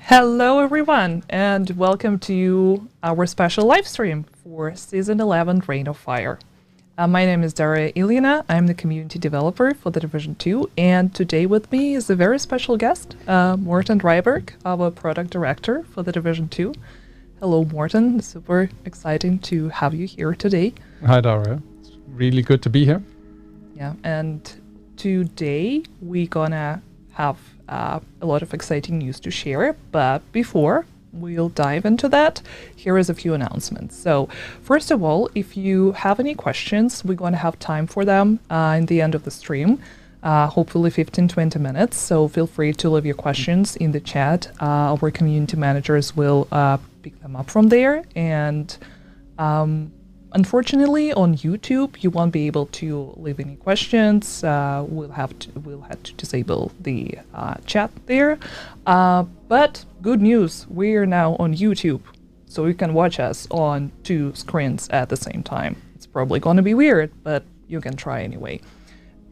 Hello, everyone, and welcome to our special live stream for Season 11 Reign of Fire. My name is Daria Ilina. I'm the community developer for the Division 2, and today with me is a very special guest, Morten Reiberg, our product director for the Division 2. Hello, Morten. Super exciting to have you here today. Hi, Daria. It's really good to be here. Yeah, and today we're gonna have a lot of exciting news to share, but before we'll dive into that, here is a few announcements. So first of all, if you have any questions, we're going to have time for them in the end of the stream, hopefully 15-20 minutes. So feel free to leave your questions in the chat. Our community managers will pick them up from there. And unfortunately, on YouTube, you won't be able to leave any questions. We'll have to disable the chat there. But good news, we're now on YouTube, so you can watch us on two screens at the same time. It's probably going to be weird, but you can try anyway.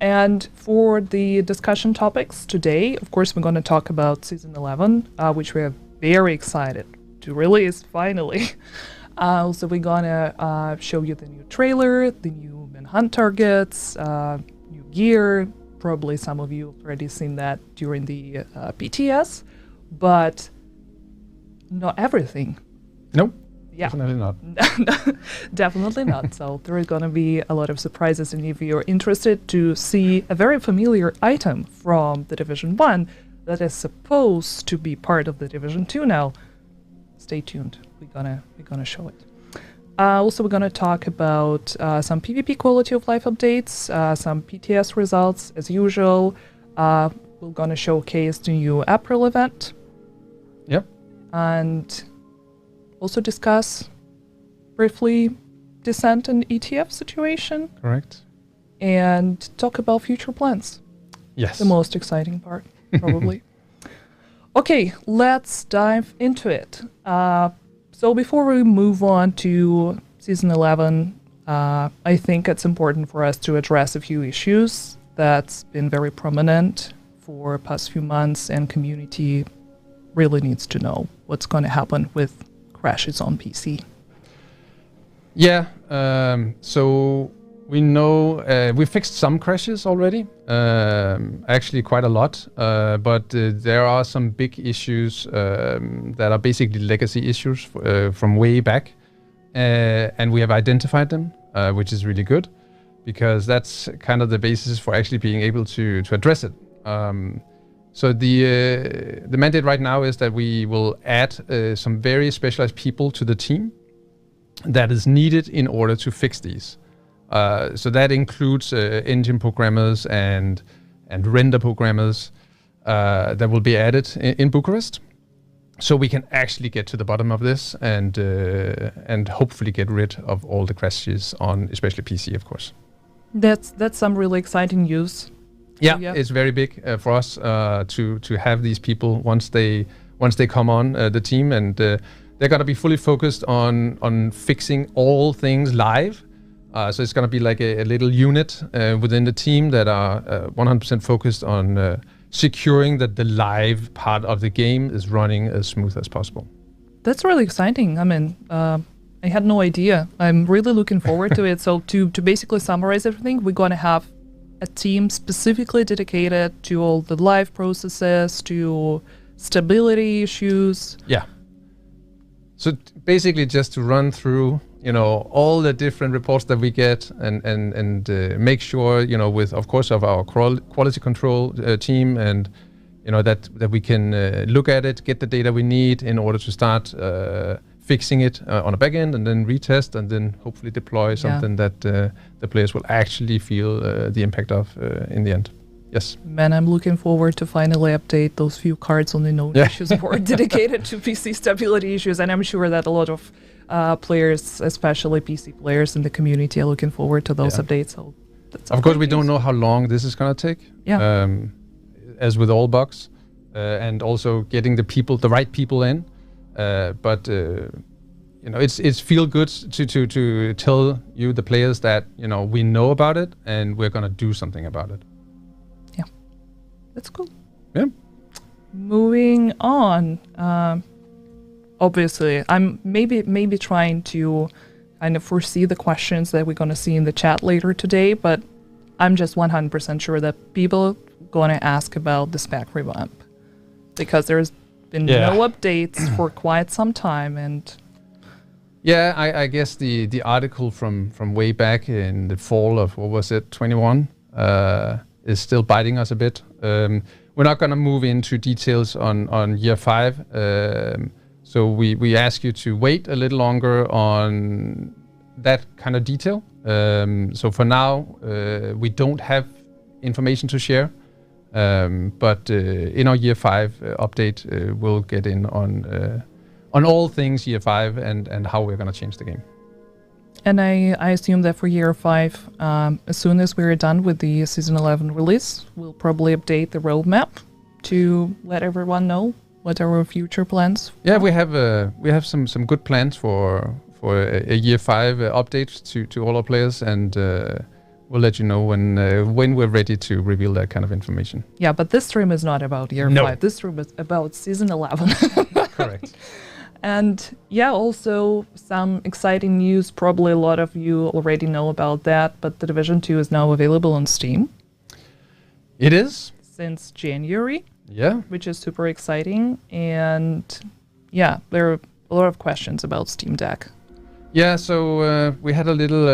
And for the discussion topics today, of course, we're going to talk about Season 11, which we are very excited to release finally. Also, we're gonna show you the new trailer, the new Manhunt targets, new gear. Probably some of you have already seen that during the PTS, but not everything. Nope. Yeah. Definitely not. Definitely not. So there are gonna be a lot of surprises, and if you're interested to see a very familiar item from the Division 1 that is supposed to be part of the Division 2 now, stay tuned. We're gonna show it. Also, we're gonna talk about some PvP quality of life updates, some PTS results as usual. We're gonna showcase the new April event. Yep. And also discuss briefly Descent and ETF situation. Correct. And talk about future plans. Yes. The most exciting part, probably. Okay, let's dive into it. So before we move on to Season 11, I think it's important for us to address a few issues that's been very prominent for past few months, and community really needs to know what's going to happen with crashes on PC. Yeah, so we know we fixed some crashes already, actually quite a lot, but there are some big issues that are basically legacy issues from way back, and we have identified them, which is really good, because that's kind of the basis for actually being able to address it. So the mandate right now is that we will add some very specialized people to the team that is needed in order to fix these. So that includes engine programmers and render programmers that will be added in Bucharest, so we can actually get to the bottom of this and hopefully get rid of all the crashes on especially PC, of course. That's some really exciting news. Yeah, it's very big for us to have these people once they come on the team, and they're gonna be fully focused on fixing all things live. So it's going to be like a little unit within the team that are 100% focused on securing that the live part of the game is running as smooth as possible. That's really exciting. I mean, I had no idea. I'm really looking forward to it. So to basically summarize everything, we're going to have a team specifically dedicated to all the live processes, to stability issues. Yeah. So basically just to run through all the different reports that we get and make sure, with, of course, of our quality control team, and, that we can look at it, get the data we need in order to start fixing it on a back end, and then retest, and then hopefully deploy something that the players will actually feel the impact of in the end. Yes. Man, I'm looking forward to finally update those few cards on the known issues board dedicated to PC stability issues, and I'm sure that a lot of players, especially PC players in the community, are looking forward to those updates. So that's of course, we don't know how long this is going to take. Yeah. As with all bugs, and also getting the right people in. But it's feel good to tell you, the players, that we know about it and we're going to do something about it. Yeah, that's cool. Yeah. moving on. Obviously, I'm maybe trying to kind of foresee the questions that we're going to see in the chat later today, but I'm just 100% sure that people going to ask about the spec revamp because there's been no updates for quite some time. And yeah, I guess the article from way back in the fall of, what was it, 21, is still biting us a bit. We're not going to move into details on year 5. So we ask you to wait a little longer on that kind of detail. So for now, we don't have information to share. But in our year 5 update, we'll get in on all things year 5 and how we're going to change the game. And I assume that for year 5, as soon as we're done with the season 11 release, we'll probably update the roadmap to let everyone know what are our future plans. Yeah, we have some good plans for a year 5 update to all our players, and we'll let you know when we're ready to reveal that kind of information. Yeah, but this stream is not about year 5. This stream is about season 11. Correct. And yeah, also some exciting news. Probably a lot of you already know about that, but The Division 2 is now available on Steam. It is. Since January. Yeah. Which is super exciting. And yeah, there are a lot of questions about Steam Deck. Yeah, so we had a little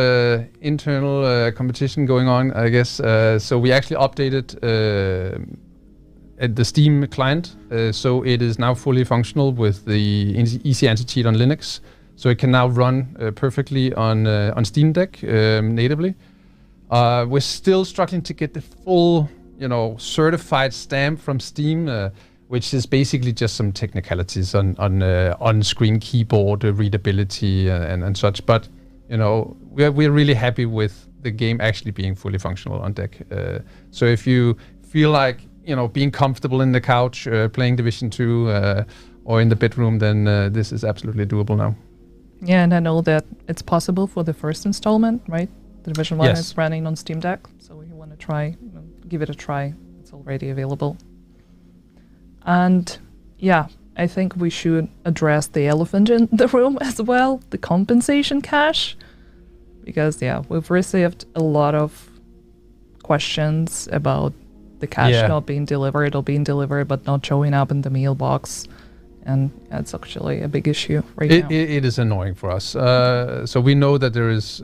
internal competition going on, I guess. So we actually updated the Steam client, so it is now fully functional with the easy anti-cheat on Linux. So it can now run perfectly on Steam Deck natively. We're still struggling to get the full, certified stamp from Steam, which is basically just some technicalities on screen keyboard readability and such. But we're really happy with the game actually being fully functional on deck. So if you feel like being comfortable in the couch playing Division 2 or in the bedroom, then this is absolutely doable now. Yeah, and I know that it's possible for the first installment, right? The Division 1 is running on Steam Deck, so if you want to give it a try, it's already available. And yeah, I think we should address the elephant in the room as well, the compensation cache. Because we've received a lot of questions about the cache not being delivered or being delivered but not showing up in the mailbox. And it's actually a big issue now. It is annoying for us. So we know that there is,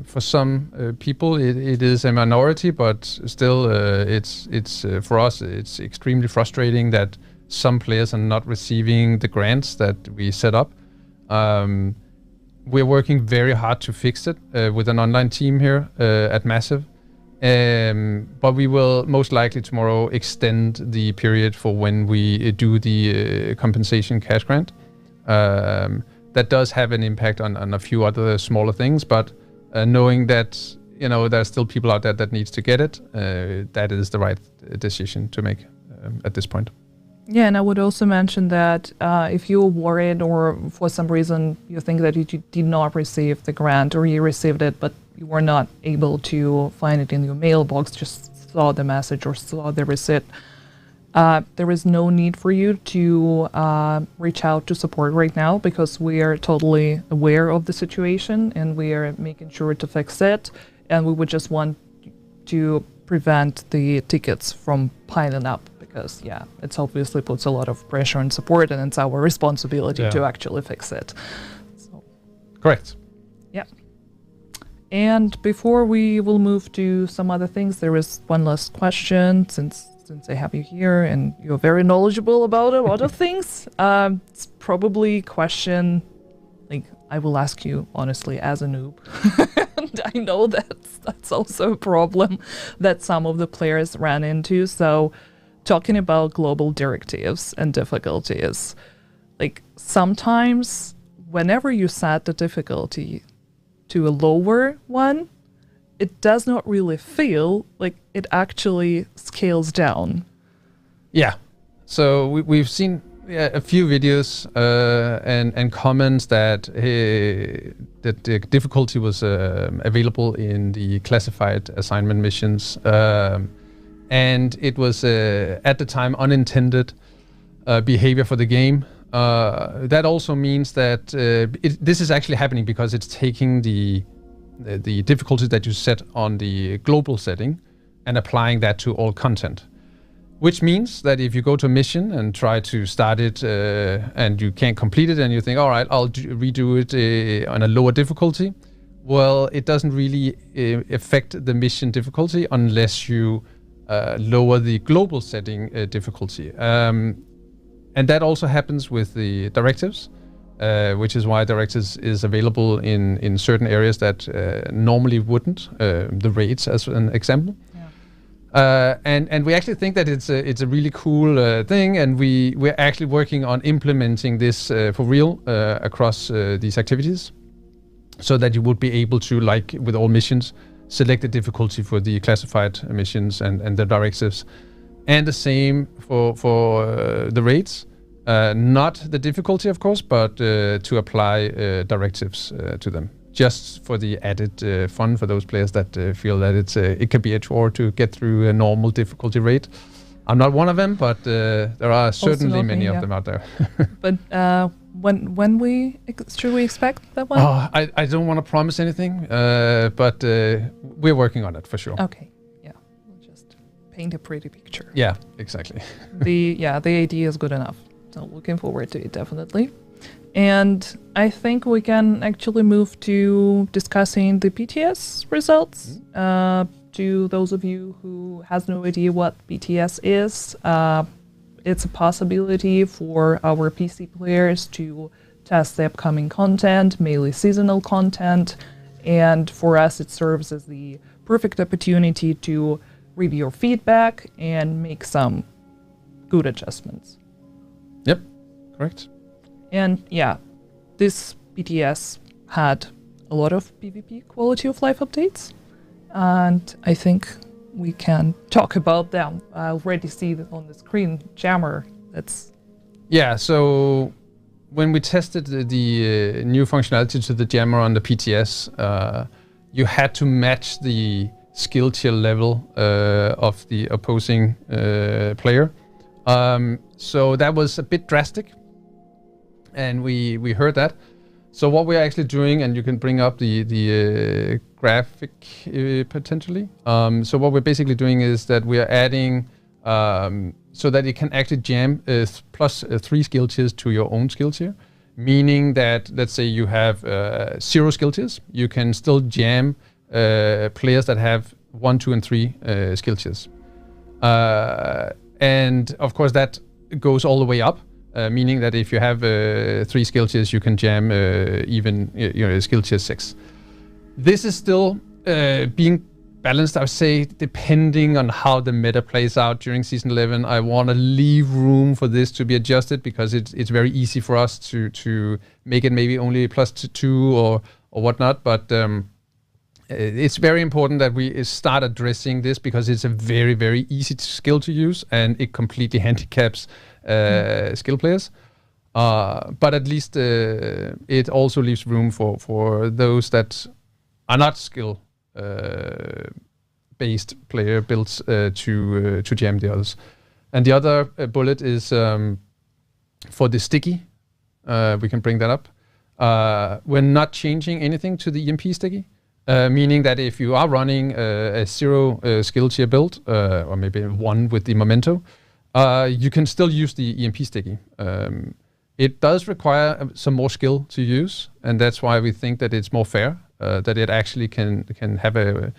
for some people, it is a minority, but still, it's for us, it's extremely frustrating that some players are not receiving the grants that we set up. We're working very hard to fix it with an online team here at Massive. But we will most likely tomorrow extend the period for when we do the compensation cash grant. That does have an impact on a few other smaller things, but knowing that there are still people out there that needs to get it, that is the right decision to make at this point. Yeah, and I would also mention that if you're worried or for some reason you think that you did not receive the grant or you received it but you were not able to find it in your mailbox, just saw the message or saw the receipt, there is no need for you to reach out to support right now because we are totally aware of the situation and we are making sure to fix it. And we would just want to prevent the tickets from piling up because, it's obviously puts a lot of pressure on support and it's our responsibility to actually fix it. So. Correct. Yeah. And before we will move to some other things, there is one last question since I have you here and you're very knowledgeable about a lot of things. It's probably a question I will ask you honestly as a noob. And I know that's also a problem that some of the players ran into. So talking about global directives and difficulties, sometimes whenever you set the difficulty to a lower one, it does not really feel like it actually scales down. Yeah. So we've seen a few videos and comments that that the difficulty was available in the classified assignment missions, and it was at the time unintended. behavior for the game. That also means that this is actually happening because it's taking the difficulty that you set on the global setting and applying that to all content. Which means that if you go to a mission and try to start it and you can't complete it and you think, all right, I'll redo it on a lower difficulty, well, it doesn't really affect the mission difficulty unless you lower the global setting difficulty. And that also happens with the directives, which is why directives is available in certain areas that normally wouldn't, the raids as an example. And we actually think that it's a really cool thing, and we're actually working on implementing this for real across these activities, so that you would be able to, like with all missions, select the difficulty for the classified missions and the directives, and the same for the raids. Not the difficulty, of course, but to apply directives to them. Just for the added fun for those players that feel that it can be a chore to get through a normal difficulty rate. I'm not one of them, but there are certainly many of them out there. But when should we expect that one? I don't want to promise anything, but we're working on it for sure. Okay, yeah, we'll just paint a pretty picture. Yeah, exactly. The idea is good enough, so looking forward to it definitely. And I think we can actually move to discussing the BTS results. To those of you who has no idea what BTS is, it's a possibility for our PC players to test the upcoming content, mainly seasonal content. And for us, it serves as the perfect opportunity to review your feedback and make some good adjustments. Yep, correct. And yeah, this BTS had a lot of PvP quality of life updates, and I think we can talk about them. I already see that on the screen, Jammer. So when we tested the new functionality to the Jammer on the PTS, you had to match the skill tier level of the opposing player. So that was a bit drastic. And we heard that. So what we're actually doing, and you can bring up the graphic potentially. So what we're basically doing is that we are adding so that it can actually jam plus 3 skill tiers to your own skill tier. Meaning that, let's say you have 0 skill tiers, you can still jam players that have 1, 2, and 3 skill tiers. And of course that goes all the way up. Meaning that if you have 3 skill tiers, you can jam even skill tier 6. This is still being balanced, I would say, depending on how the meta plays out during Season 11. I want to leave room for this to be adjusted because it's very easy for us to make it maybe only plus 2 or whatnot. But it's very important that we start addressing this because it's a very, very easy skill to use and it completely handicaps skill players, but at least it also leaves room for those that are not skill based player builds to jam the others. And the other bullet is for the sticky. We can bring that up. We're not changing anything to the EMP sticky, meaning that if you are running a 0 skill tier build or maybe 1 with the memento, you can still use the EMP sticky. It does require some more skill to use, and that's why we think that it's more fair, that it actually can have a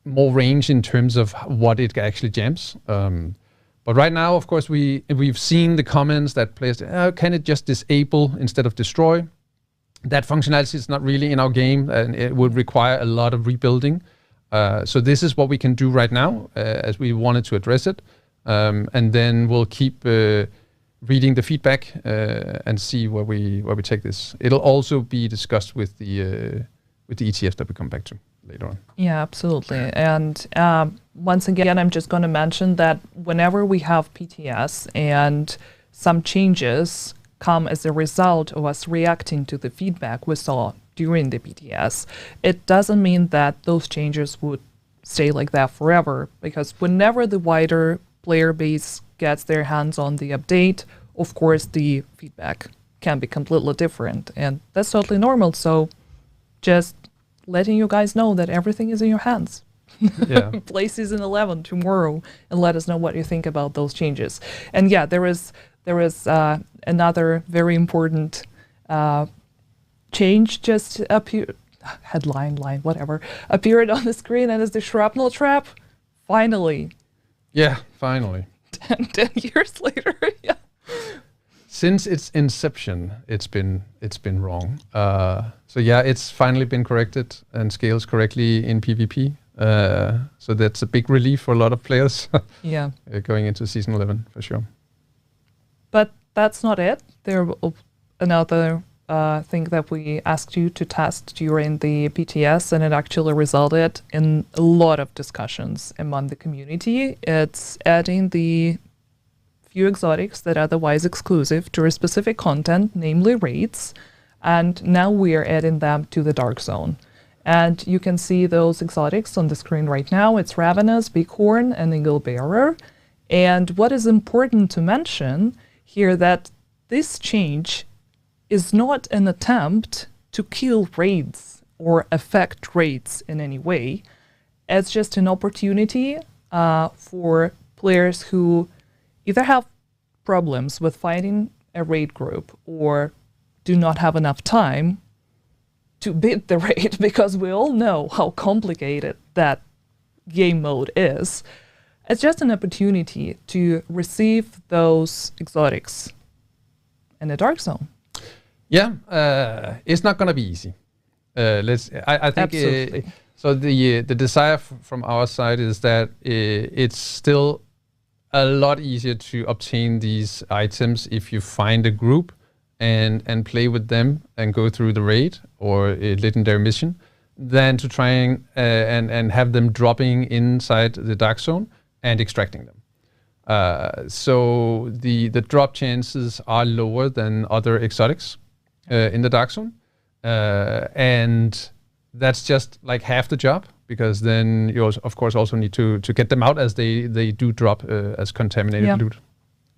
more range in terms of what it actually jams. But right now, of course, we've seen the comments that players, can it just disable instead of destroy? That functionality is not really in our game, and it would require a lot of rebuilding. So this is what we can do right now, as we wanted to address it. And then we'll keep reading the feedback and see where we take this. It'll also be discussed with the ETFs that we come back to later on. Yeah, absolutely. And once again, I'm just going to mention that whenever we have PTS and some changes come as a result of us reacting to the feedback we saw during the PTS, it doesn't mean that those changes would stay like that forever, because whenever the wider player base gets their hands on the update, of course, the feedback can be completely different, and that's totally normal. So just letting you guys know that everything is in your hands. Yeah. Play season 11 tomorrow and let us know what you think about those changes. And yeah, there is another very important change just appeared on the screen, and it's the shrapnel trap. Finally. Yeah, finally. 10 years later. Yeah. Since its inception, it's been wrong. So yeah, it's finally been corrected and scales correctly in PvP. So that's a big relief for a lot of players. Yeah. Going into season 11 for sure. But that's not it. There another thing that we asked you to test during the BTS, and it actually resulted in a lot of discussions among the community. It's adding the few exotics that are otherwise exclusive to a specific content, namely raids, and now we are adding them to the Dark Zone. And you can see those exotics on the screen right now. It's Ravenous, Bighorn, and Eagle Bearer. And what is important to mention here that this change is not an attempt to kill raids or affect raids in any way. It's just an opportunity for players who either have problems with fighting a raid group or do not have enough time to beat the raid, because we all know how complicated that game mode is. It's just an opportunity to receive those exotics in the Dark Zone. Yeah, it's not going to be easy. I think Absolutely. so. The desire from our side is that it's still a lot easier to obtain these items if you find a group and play with them and go through the raid or a legendary mission, than to try and have them dropping inside the Dark Zone and extracting them. So the drop chances are lower than other exotics in the Dark Zone, and that's just like half the job, because then you also, of course, also need to get them out, as they do drop as contaminated loot.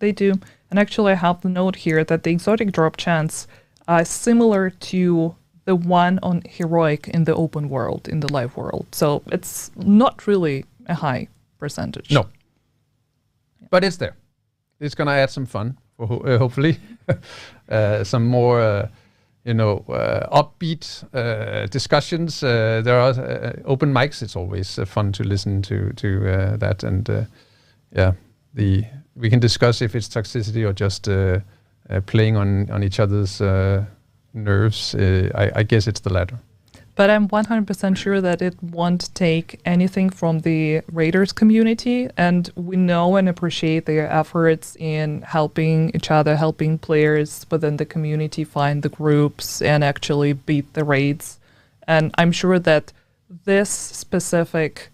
They do. And actually I have the note here that the exotic drop chance is similar to the one on Heroic in the open world, in the live world. So it's not really a high percentage. No. But it's there. It's going to add some fun, hopefully. Some more, upbeat discussions. There are open mics. It's always fun to listen to that. And we can discuss if it's toxicity or just playing on each other's nerves. I guess it's the latter. But I'm 100% sure that it won't take anything from the Raiders community, and we know and appreciate their efforts in helping each other, helping players within the community find the groups and actually beat the raids. And I'm sure that this specific,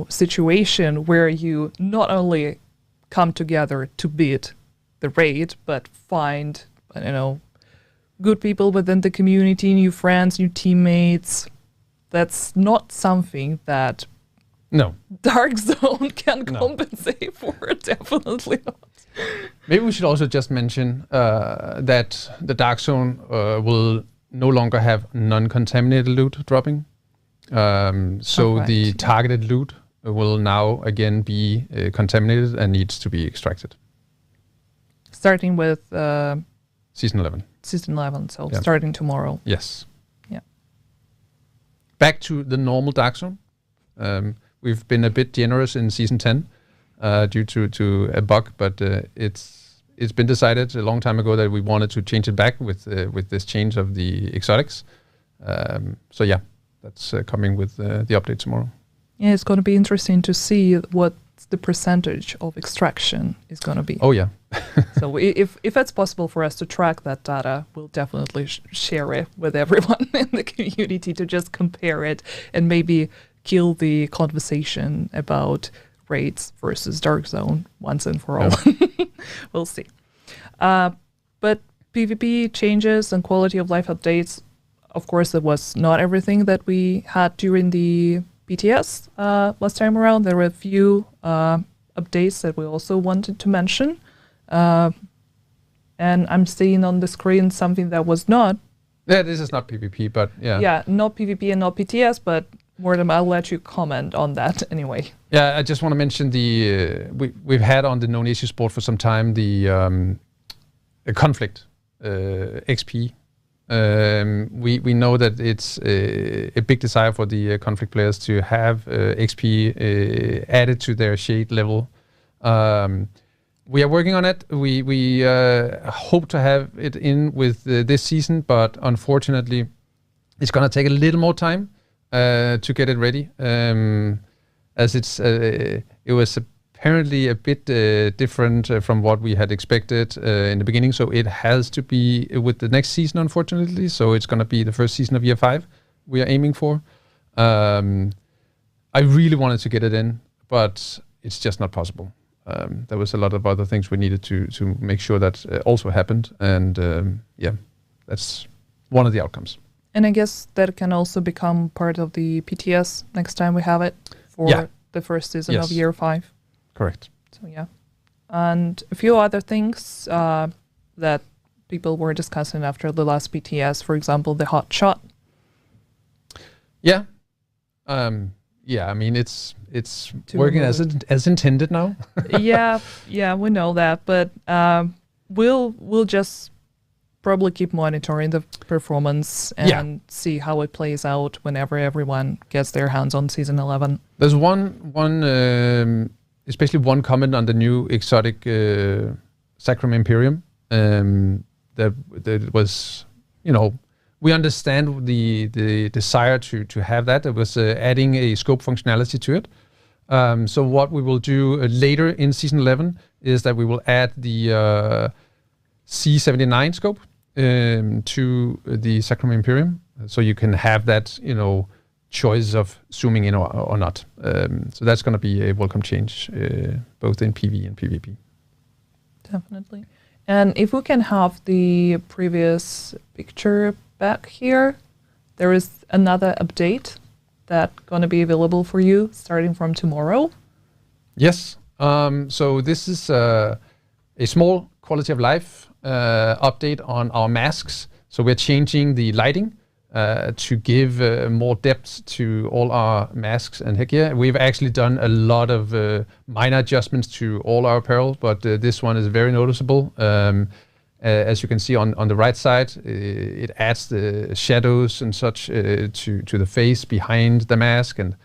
situation where you not only come together to beat the raid, but find, good people within the community, new friends, new teammates. That's not something that Dark Zone can compensate for. Definitely not. Maybe we should also just mention that the Dark Zone will no longer have non-contaminated loot dropping. So the targeted loot will now again be contaminated and needs to be extracted. Starting with Season 11. Season 11, so starting tomorrow. Yes. Yeah. Back to the normal Dark Zone. We've been a bit generous in Season 10 due to a bug, but it's been decided a long time ago that we wanted to change it back with this change of the exotics. So yeah, that's coming with the update tomorrow. Yeah, it's going to be interesting to see what the percentage of extraction is going to be. Oh yeah. So if it's possible for us to track that data, we'll definitely share it with everyone in the community to just compare it and maybe kill the conversation about raids versus Dark Zone once and for all. We'll see. But PvP changes and quality of life updates, of course, it was not everything that we had during the BTS last time around. There were a few updates that we also wanted to mention. And I'm seeing on the screen something that was not. Yeah, this is not PvP, but yeah. Yeah, not PvP and not PTS, but Mortem, I'll let you comment on that anyway. Yeah, I just want to mention we've had on the Known Issues board for some time the conflict XP. We know that it's a big desire for the conflict players to have XP added to their shade level. We are working on it. We hope to have it in with this season, but unfortunately, it's going to take a little more time to get it ready, as it was apparently a bit different from what we had expected in the beginning. So it has to be with the next season, unfortunately. So it's going to be the first season of year 5 we are aiming for. I really wanted to get it in, but it's just not possible. There was a lot of other things we needed to make sure that also happened. And that's one of the outcomes. And I guess that can also become part of the PTS next time we have it for the first season of year 5. Correct. So yeah. And a few other things that people were discussing after the last PTS, for example, the hot shot. Yeah. I mean, it's working as intended now. yeah, we know that, but we'll just probably keep monitoring the performance and see how it plays out whenever everyone gets their hands on Season 11. There's one especially one comment on the new exotic Sacrum Imperium that was, we understand the desire to have that. It was adding a scope functionality to it. So what we will do later in Season 11 is that we will add the C79 scope to the Sacrum Imperium, so you can have that, choice of zooming in or not. So that's going to be a welcome change, both in PV and PvP. Definitely. And if we can have the previous picture back here, there is another update that's going to be available for you starting from tomorrow. Yes. So this is a small quality of life update on our masks. So we're changing the lighting to give more depth to all our masks and headgear. We've actually done a lot of minor adjustments to all our apparel, but this one is very noticeable. As you can see on the right side, it adds the shadows and such to the face behind the mask. And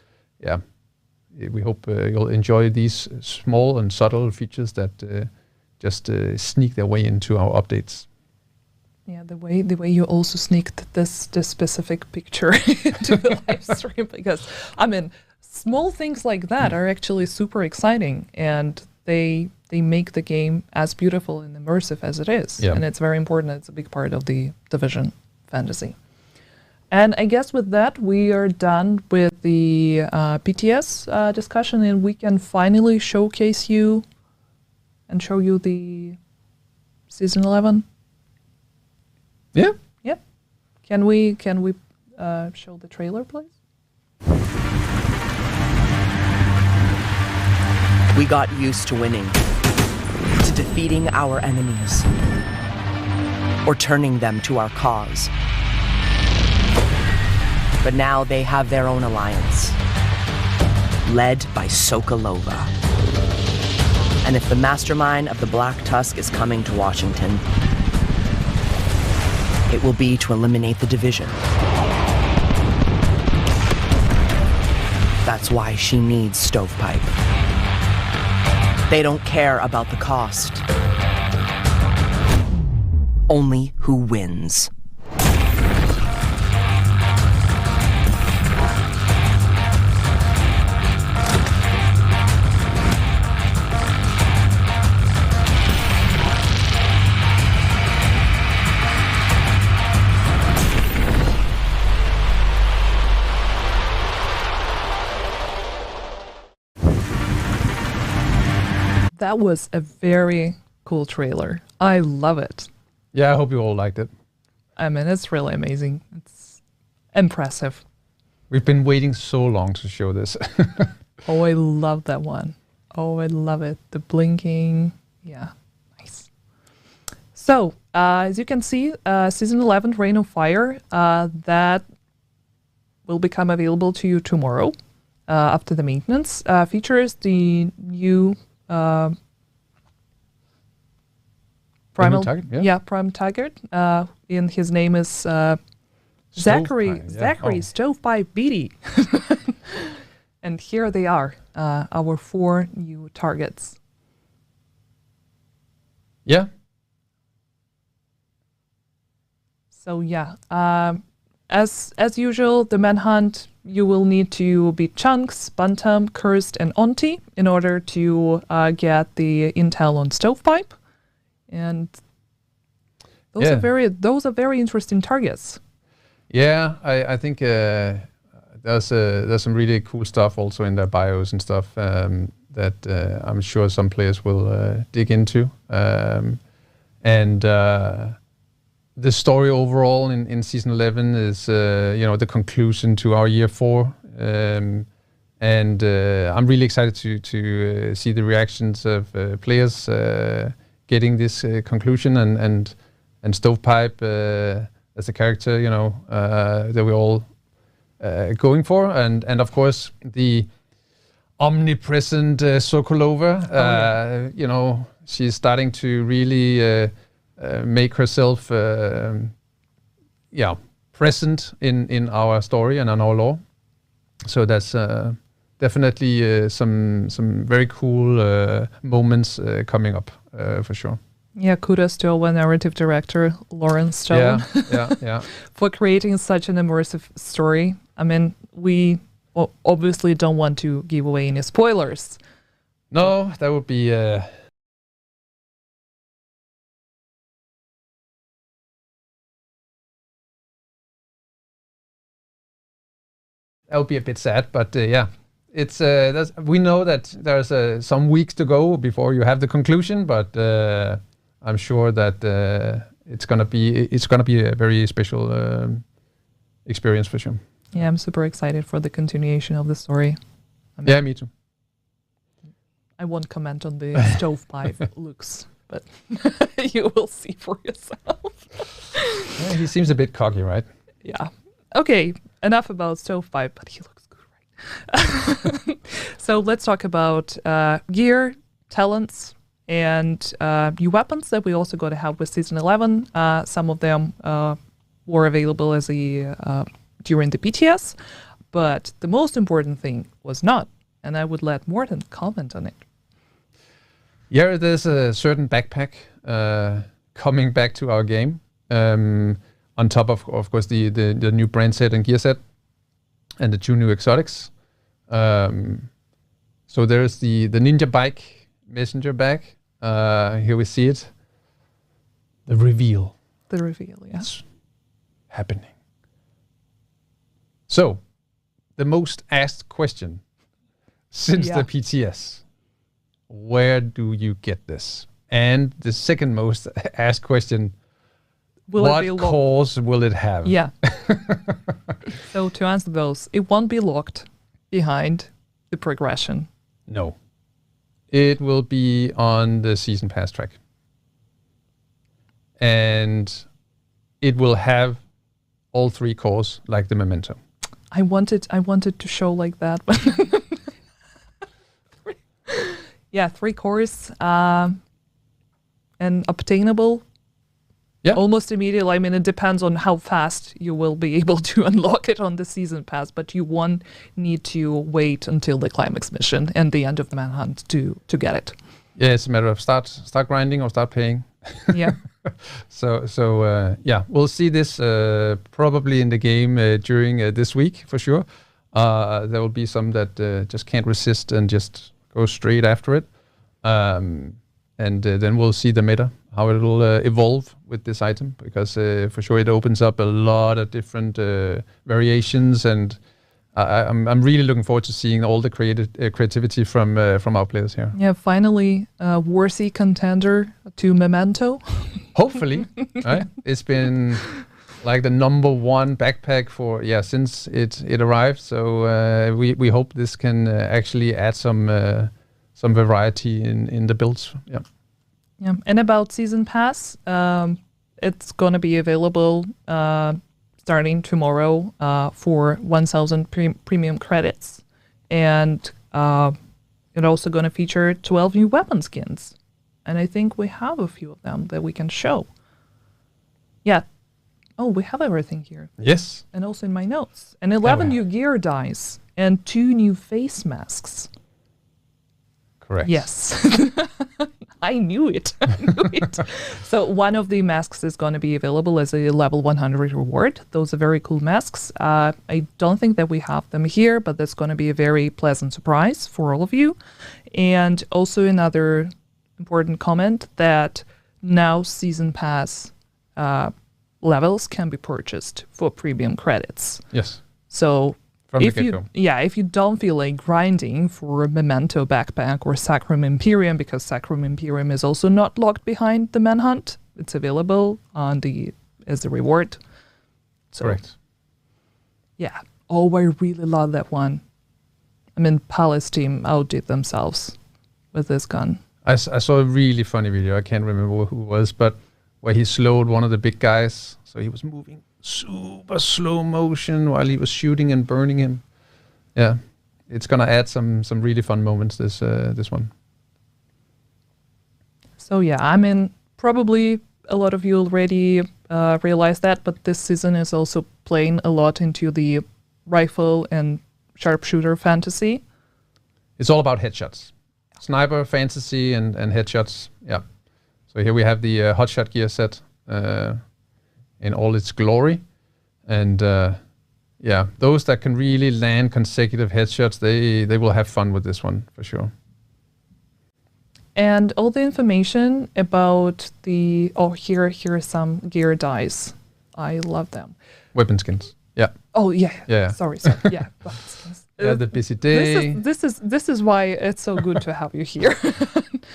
we hope you'll enjoy these small and subtle features that just sneak their way into our updates. Yeah, the way you also sneaked this specific picture to the live stream, because small things like that are actually super exciting, and they make the game as beautiful and immersive as it is. Yeah. And it's very important. It's a big part of the Division fantasy. And I guess with that, we are done with the PTS discussion, and we can finally showcase you and show you the Season 11. Yeah. Yeah. Can we show the trailer, please? We got used to winning, to defeating our enemies, or turning them to our cause. But now they have their own alliance, led by Sokolova. And if the mastermind of the Black Tusk is coming to Washington, it will be to eliminate the Division. That's why she needs Stovepipe. They don't care about the cost. Only who wins. That was a very cool trailer. I love it. Yeah, I hope you all liked it. It's really amazing. It's impressive. We've been waiting so long to show this. Oh, I love that one. Oh, I love it. The blinking. Yeah, nice. So, as you can see, Season 11, Reign of Fire, that will become available to you tomorrow after the maintenance. Features the new Primal target, Prime Target. And his name is Zachary Stovepipe Beatty. And here they are, our 4 new targets. Yeah. So yeah, as usual, the manhunt, you will need to beat Chunks, Bantam, Cursed, and Onti in order to get the intel on Stovepipe. And those are very interesting targets. Yeah, I think there's some really cool stuff also in their bios and stuff that I'm sure some players will dig into. And the story overall in Season 11 is the conclusion to our Year 4. And I'm really excited to see the reactions of players getting this conclusion and Stovepipe as a character, that we're all going for, and of course the omnipresent Sokolova. She's starting to really make herself present in our story and on our lore. So that's definitely some very cool moments coming up for sure. Yeah, kudos to our narrative director, Lauren Stone, yeah. for creating such an immersive story. I mean, we obviously don't want to give away any spoilers. No, that would be... That would be a bit sad, but yeah. It's we know that there's some weeks to go before you have the conclusion, but I'm sure that it's gonna be a very special experience for sure. Yeah, I'm super excited for the continuation of the story. Yeah, me too. I won't comment on the Stovepipe looks, but you will see for yourself. Yeah, he seems a bit cocky, right? Yeah. Okay, enough about Stovepipe, but he looks good, right? So let's talk about gear, talents, and new weapons that we also got to have with Season 11. Some of them were available as during the BTS, but the most important thing was not, and I would let Morten comment on it. Yeah, there's a certain backpack coming back to our game, on top of course, the new brand set and gear set, and the 2 new exotics. So there's the Ninja Bike messenger bag. Here we see it. The reveal. The reveal, yeah. It's happening. So, the most asked question since the PTS. Where do you get this? And the second most asked question, what cores will it have? Yeah. So to answer those, it won't be locked behind the progression. No. It will be on the Season Pass track. And it will have all 3 cores like the Memento. I wanted to show like that, but yeah, 3 cores and obtainable. Yeah. Almost immediately. I mean, it depends on how fast you will be able to unlock it on the Season Pass, but you won't need to wait until the climax mission and the end of the manhunt to get it. Yeah, it's a matter of start grinding or start paying. Yeah. So we'll see this probably in the game during this week for sure. There will be some that just can't resist and just go straight after it. And then we'll see the meta, how it will evolve with this item, because for sure it opens up a lot of different variations, and I'm really looking forward to seeing all the creativity from our players here. Yeah, finally, worthy contender to Memento. Hopefully, right? It's been like the number one backpack for since it arrived. So we hope this can actually add some variety in the builds. Yeah. Yeah. And about Season Pass, it's gonna be available starting tomorrow for 1,000 premium credits, and it's also gonna feature 12 new weapon skins, and I think we have a few of them that we can show. Yeah. Oh, we have everything here. Yes. And also in my notes. And 11 new gear dice and 2 new face masks. Correct. Yes. I knew it. So one of the masks is going to be available as a level 100 reward. Those are very cool masks. I don't think that we have them here, but that's going to be a very pleasant surprise for all of you. And also another important comment that now Season Pass levels can be purchased for premium credits. Yes. So From if the you get-go. if you don't feel like grinding for a Memento backpack or Sacrum Imperium, because Sacrum Imperium is also not locked behind the Manhunt, it's available as a reward. So, Correct. yeah. Oh, I really love that one. I mean, Palace team outdid themselves with this gun. I saw a really funny video. I can't remember who it was, but where he slowed one of the big guys. So he was moving super slow motion while he was shooting and burning him. Yeah, it's gonna add some really fun moments. This one. So yeah, I mean, probably a lot of you already realize that, but this season is also playing a lot into the rifle and sharpshooter fantasy. It's all about headshots, sniper fantasy and headshots. Yeah. So here we have the hotshot gear set in all its glory, and those that can really land consecutive headshots, they will have fun with this one for sure. And all the information about here are some gear dice. I love them. Weapon skins. Yeah. Oh yeah. Yeah. Sorry. Yeah. weapon skins. Yeah, the busy day. This is why it's so good to have you here.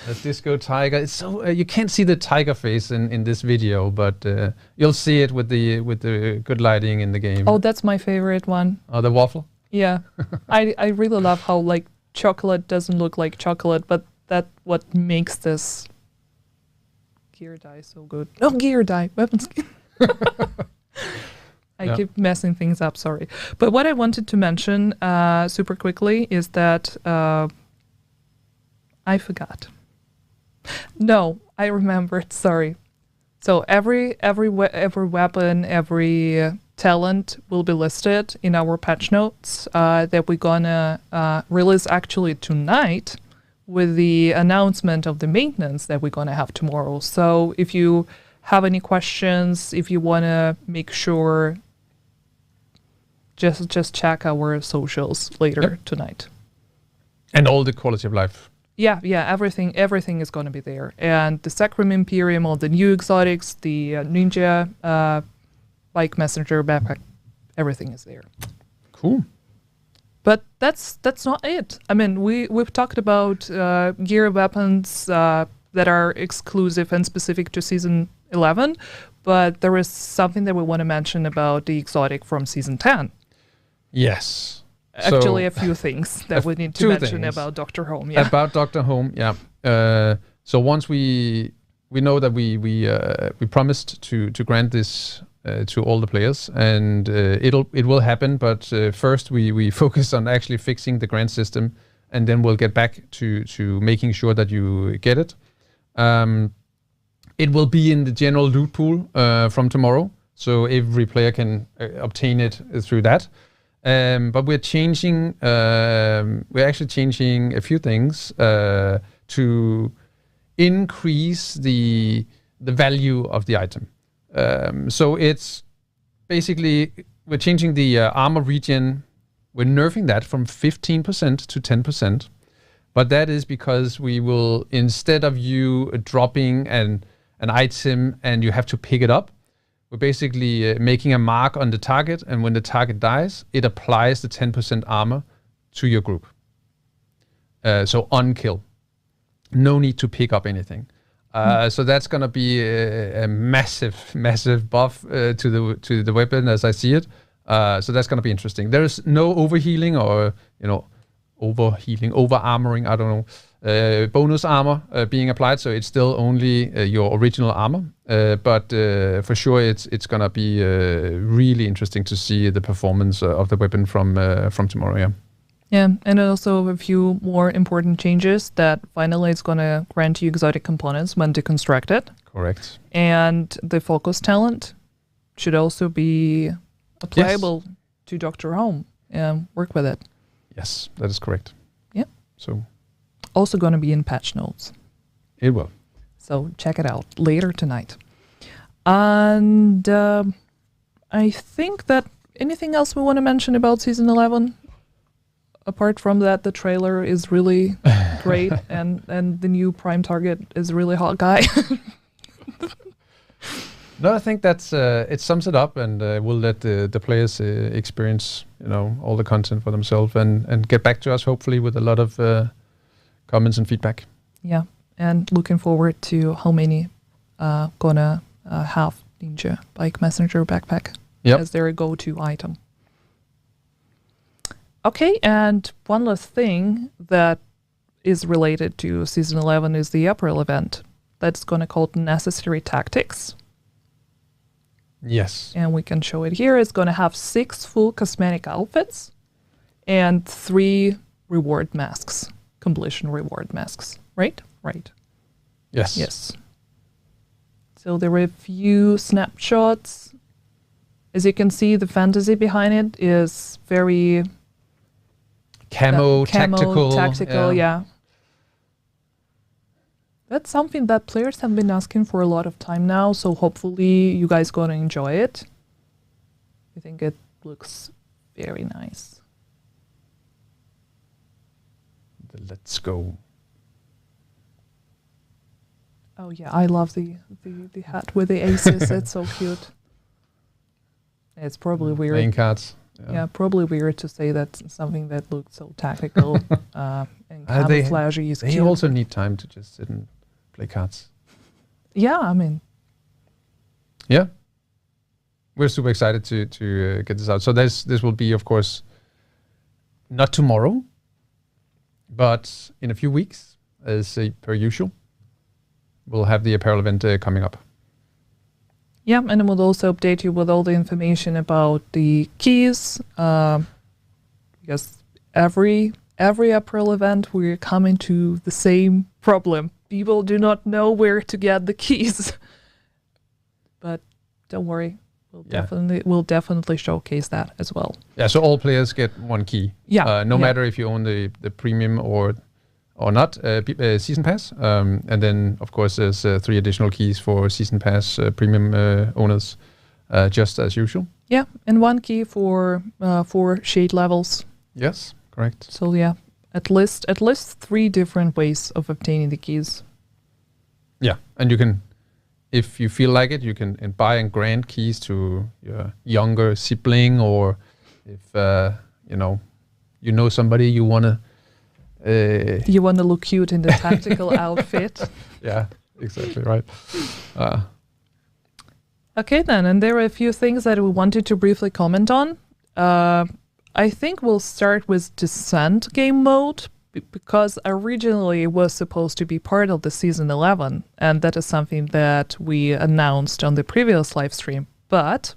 The disco tiger. It's so you can't see the tiger face in this video, but you'll see it with the good lighting in the game. Oh, that's my favorite one. Oh, the waffle. Yeah, I really love how like chocolate doesn't look like chocolate, but that's what makes this gear die so good. No, gear die, weapon skin. I keep messing things up, sorry. But what I wanted to mention super quickly is that I forgot. No, I remembered, sorry. So every weapon, every talent will be listed in our patch notes that we're gonna release actually tonight with the announcement of the maintenance that we're gonna have tomorrow. So if you have any questions, if you wanna make sure, just check our socials later tonight. And all the quality of life. Yeah, everything is going to be there. And the Sacrum Imperium, all the new exotics, the Ninja Bike Messenger backpack, everything is there. Cool. But that's not it. I mean, we've talked about gear weapons that are exclusive and specific to Season 11, but there is something that we want to mention about the exotic from Season 10. Yes. Actually, a few things that we need to mention about Dr. Home. Yeah. About Dr. Home, yeah. So once we know that we promised to grant this to all the players, and it will happen. But first we focus on actually fixing the grant system, and then we'll get back to making sure that you get it. It will be in the general loot pool from tomorrow, so every player can obtain it through that. But we're changing. We're actually changing a few things to increase the value of the item. So it's basically we're changing the armor regen. We're nerfing that from 15% to 10%. But that is because we will, instead of you dropping an item and you have to pick it up, we're basically making a mark on the target, and when the target dies, it applies the 10% armor to your group. So on kill. No need to pick up anything. So that's going to be a massive buff to the weapon as I see it. So that's going to be interesting. There is no overhealing or over-armoring, I don't know, bonus armor being applied, so it's still only your original armor. But for sure, it's gonna be really interesting to see the performance of the weapon from tomorrow. Yeah. Yeah, and also a few more important changes that finally it's gonna grant you exotic components when deconstructed. Correct. And the focus talent should also be applicable to Dr. Home and work with it. Yes, that is correct. Yeah. So also going to be in patch notes. It will. So check it out later tonight. And I think that anything else we want to mention about Season 11? Apart from that, the trailer is really great and the new Prime Target is a really hot guy. No, I think that's it sums it up, and we'll let the players experience all the content for themselves and get back to us hopefully with a lot of comments and feedback. Yeah, and looking forward to how many gonna have Ninja Bike Messenger backpack as their go-to item. Okay, and one last thing that is related to Season 11 is the April event. That's going to call Necessary Tactics. Yes. And we can show it here. It's going to have 6 full cosmetic outfits and 3 reward masks, completion reward masks. Right? Right. Yes. Yes. So there were a few snapshots. As you can see, the fantasy behind it is very... Camo, tactical, yeah. That's something that players have been asking for a lot of time now, so hopefully you guys gonna enjoy it. I think it looks very nice. Let's go. Oh yeah, I love the hat with the aces. It's so cute. It's probably weird. Playing cards. Yeah, probably weird to say that something that looks so tactical and camouflagey is cute. They also need time to just sit and play cards. Yeah, I mean. Yeah. We're super excited to get this out. So this will be, of course, not tomorrow, but in a few weeks, as per usual. We'll have the apparel event coming up. Yeah, and we'll also update you with all the information about the keys. Because every April event, we're coming to the same problem. People do not know where to get the keys. But don't worry, we'll definitely showcase that as well. Yeah, so all players get one key. Yeah. No matter if you own the premium or not, Season Pass. And then, of course, there's 3 additional keys for Season Pass premium owners, just as usual. Yeah, and 1 key for 4 shade levels. Yes, correct. So yeah, at least 3 different ways of obtaining the keys. Yeah, and you can, if you feel like it, you can buy and grant keys to your younger sibling, or if you know somebody you want to. You want to look cute in the tactical outfit. Yeah, exactly right. Okay then, and there are a few things that we wanted to briefly comment on. I think we'll start with Descent game mode, because originally it was supposed to be part of the Season 11, and that is something that we announced on the previous live stream. But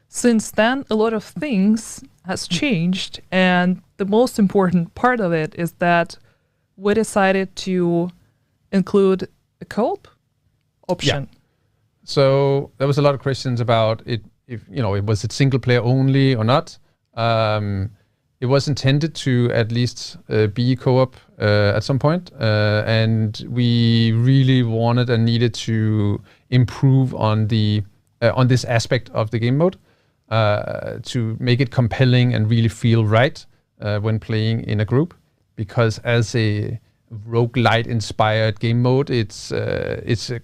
since then, a lot of things has changed, and the most important part of it is that we decided to include a co-op option. Yeah. So there was a lot of questions about it, if it was it single player only or not. It was intended to at least be co-op at some point, and we really wanted and needed to improve on the on this aspect of the game mode. To make it compelling and really feel right when playing in a group, because as a roguelite inspired game mode, it's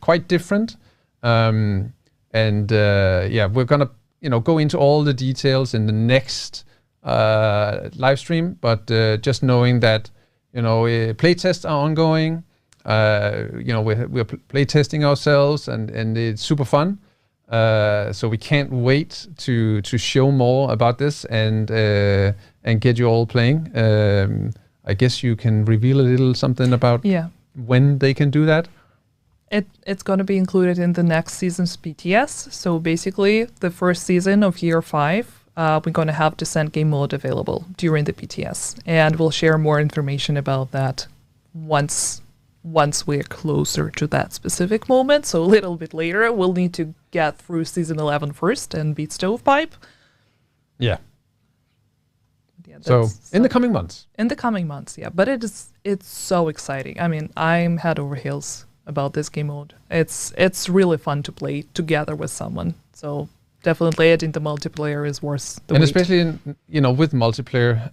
quite different. We're gonna go into all the details in the next live stream, but just knowing that playtests are ongoing, We're play testing ourselves, and it's super fun. So we can't wait to show more about this and get you all playing. I guess you can reveal a little something about when they can do that. It's going to be included in the next season's BTS. So basically, the first season of Year 5, we're going to have Descent game mode available during the BTS. And we'll share more information about that once we're closer to that specific moment. So a little bit later, we'll need to get through Season 11 first and beat Stovepipe. Yeah. So in the coming months. In the coming months, yeah. But it's so exciting. I mean, I'm head over heels about this game mode. It's really fun to play together with someone. So definitely adding the multiplayer is worth the wait. Especially with multiplayer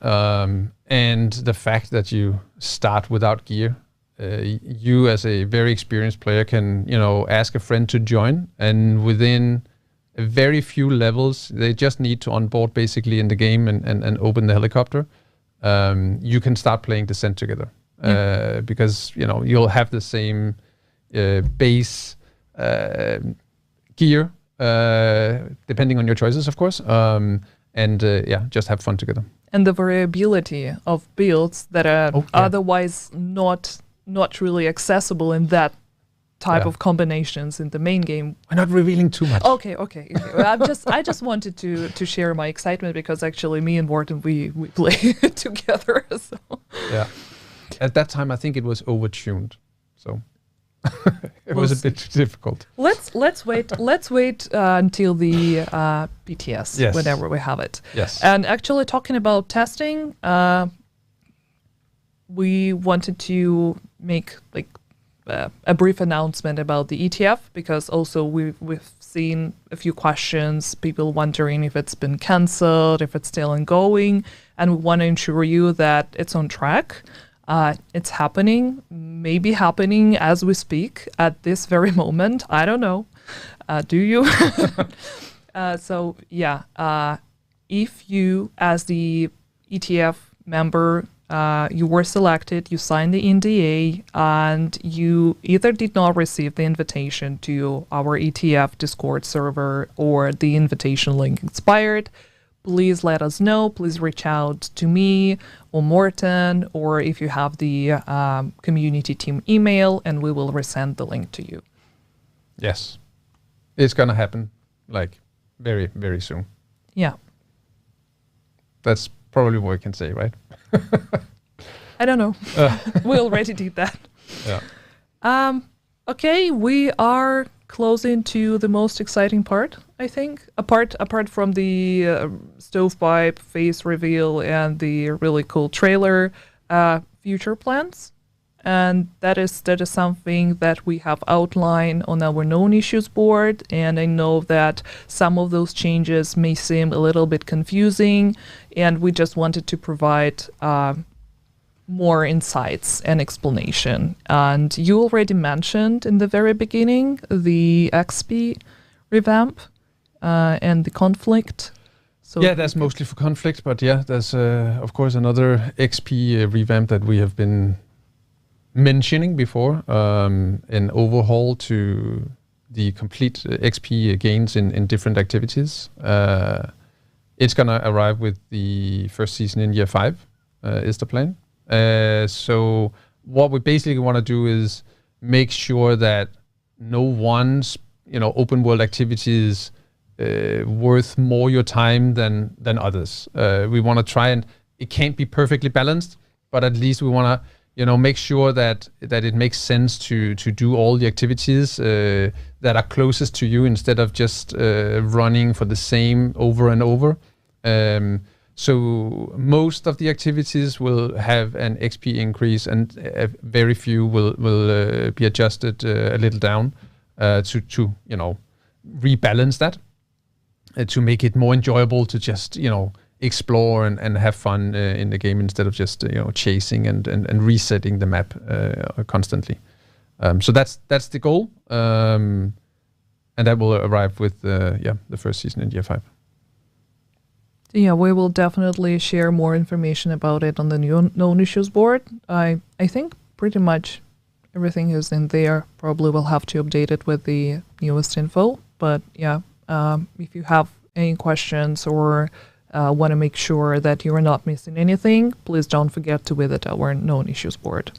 and the fact that you start without gear. You as a very experienced player can ask a friend to join, and within a very few levels, they just need to onboard basically in the game and open the helicopter. You can start playing Descent together because you'll have the same base gear, depending on your choices, of course, just have fun together. And the variability of builds that are otherwise not really accessible in that type of combinations in the main game. We're not revealing too much. Okay. I just wanted to share my excitement because actually me and Morten we play together. So. Yeah. At that time, I think it was overtuned, so it was a bit difficult. Let's wait until the BTS whenever we have it. Yes. And actually talking about testing, we wanted to make a brief announcement about the ETF because also we've seen a few questions, people wondering if it's been cancelled, if it's still ongoing, and we want to ensure you that it's on track. It's happening, maybe happening as we speak at this very moment. I don't know. Do you? If you, as the ETF member, you were selected, you signed the NDA, and you either did not receive the invitation to our ETF Discord server or the invitation link expired, please let us know. Please reach out to me or Morten, or if you have the community team email, and we will resend the link to you. Yes. It's going to happen, very, very soon. Yeah. That's probably what we can say, right? I don't know. We already did that. Yeah. Okay, we are closing to the most exciting part, I think. Apart from the Stovepipe face reveal and the really cool trailer, future plans. And that is something that we have outlined on our known issues board. And I know that some of those changes may seem a little bit confusing, and we just wanted to provide more insights and explanation. And you already mentioned in the very beginning the XP revamp and the conflict. So that's mostly for conflict, but there's of course another XP revamp that we have been mentioning before, an overhaul to the complete XP gains in different activities. It's gonna arrive with the first season in year 5, is the plan. So what we basically want to do is make sure that no one's open world activities worth more your time than others. We want to try, and it can't be perfectly balanced, but at least we want to make sure that it makes sense to do all the activities that are closest to you instead of just running for the same over and over. So most of the activities will have an XP increase, and very few will be adjusted a little down to rebalance that, to make it more enjoyable to just explore and have fun in the game instead of just chasing and resetting the map constantly. So that's the goal, and that will arrive with the first season in year 5. Yeah, we will definitely share more information about it on the known issues board. I think pretty much everything is in there. Probably we'll have to update it with the newest info. But yeah, if you have any questions or want to make sure that you are not missing anything, please don't forget to visit our known issues board.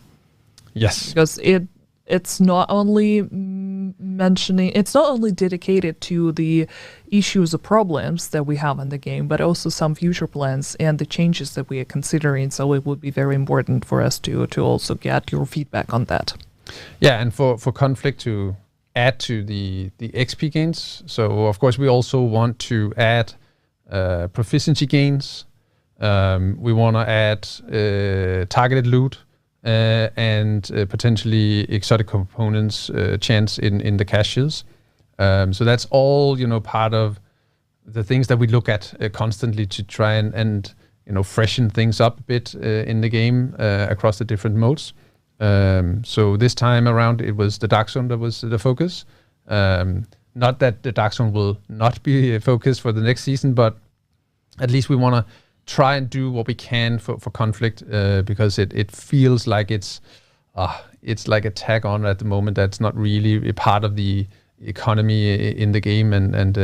Yes. Because it's not only it's not only dedicated to the issues or problems that we have in the game, but also some future plans and the changes that we are considering. So it would be very important for us to also get your feedback on that. Yeah, and for Conflict to add to the XP gains. So of course we also want to add proficiency gains. We want to add targeted loot. And potentially exotic components chance in the caches. So that's all, part of the things that we look at constantly to try and freshen things up a bit in the game across the different modes. So this time around, it was the Dark Zone that was the focus. Not that the Dark Zone will not be a focus for the next season, but at least we want to try and do what we can for Conflict because it feels like it's like a tag on at the moment that's not really a part of the economy in the game, and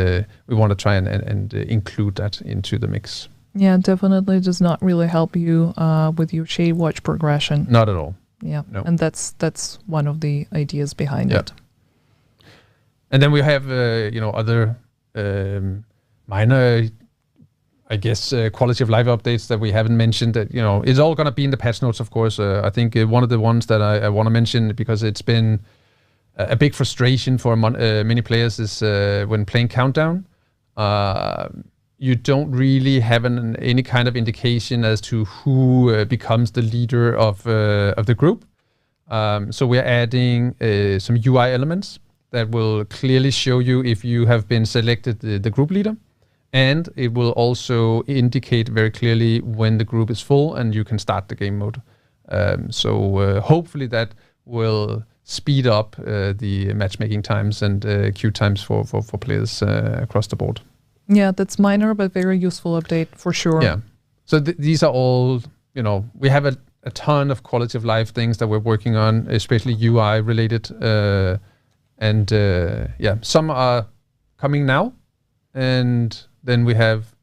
we want to try and include that into the mix. Yeah, definitely does not really help you with your Shade Watch progression. Not at all. Yeah, no. And that's one of the ideas behind it. And then we have other minor, I guess, quality of life updates that we haven't mentioned. That it's all going to be in the patch notes, of course. I think one of the ones that I want to mention, because it's been a big frustration for many players, is when playing Countdown, you don't really have any kind of indication as to who becomes the leader of the group. So we're adding some UI elements that will clearly show you if you have been selected the group leader. And it will also indicate very clearly when the group is full and you can start the game mode. So hopefully that will speed up the matchmaking times and queue times for players across the board. Yeah, that's minor but very useful update for sure. Yeah. So these are all, we have a ton of quality of life things that we're working on, especially UI related. Some are coming now. And then we have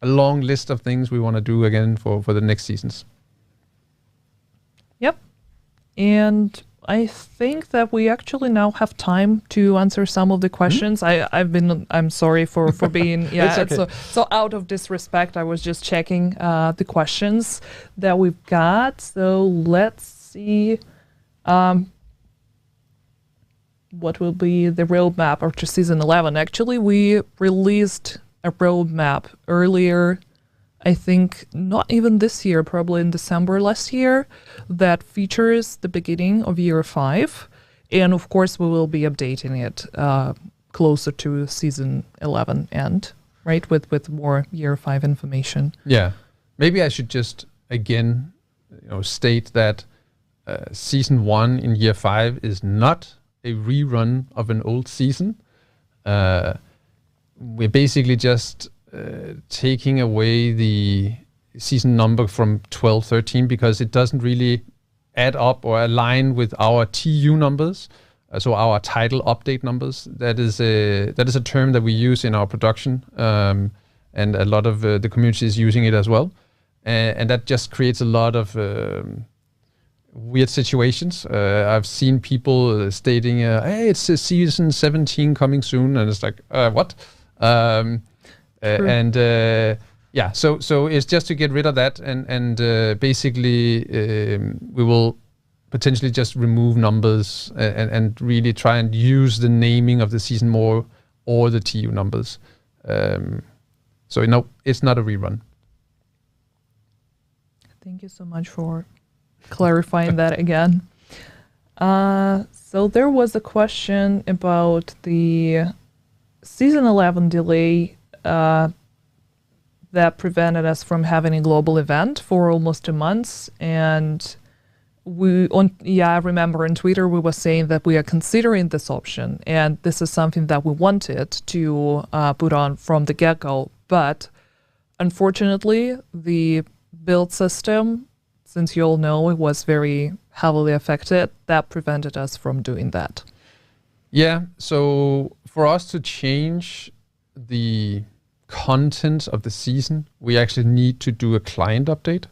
a long list of things we want to do again for the next seasons. Yep. And I think that we actually now have time to answer some of the questions. I'm sorry for being okay. so out of disrespect. I was just checking the questions that we've got. So let's see what will be the roadmap after season 11. Actually, we released a roadmap earlier, I think not even this year, probably in December last year, that features the beginning of year 5. And of course, we will be updating it closer to season 11 end, right? With more year 5 information. Yeah. Maybe I should just, again, state that season 1 in year 5 is not a rerun of an old season. We're basically just taking away the season number from 12-13 because it doesn't really add up or align with our TU numbers, so our title update numbers. That is a term that we use in our production, and a lot of the community is using it as well, and that just creates a lot of weird situations. I've seen people stating, "Hey, it's season 17 coming soon," and it's like, what? So it's just to get rid of that, and basically we will potentially just remove numbers and really try and use the naming of the season more or the TU numbers. So no, it's not a rerun. Thank you so much for clarifying that again. So there was a question about the season 11 delay that prevented us from having a global event for almost 2 months. And I remember on Twitter we were saying that we are considering this option, and this is something that we wanted to put on from the get-go. But unfortunately, the build system, since you all know, it was very heavily affected, that prevented us from doing that. Yeah, so for us to change the content of the season, we actually need to do a client update,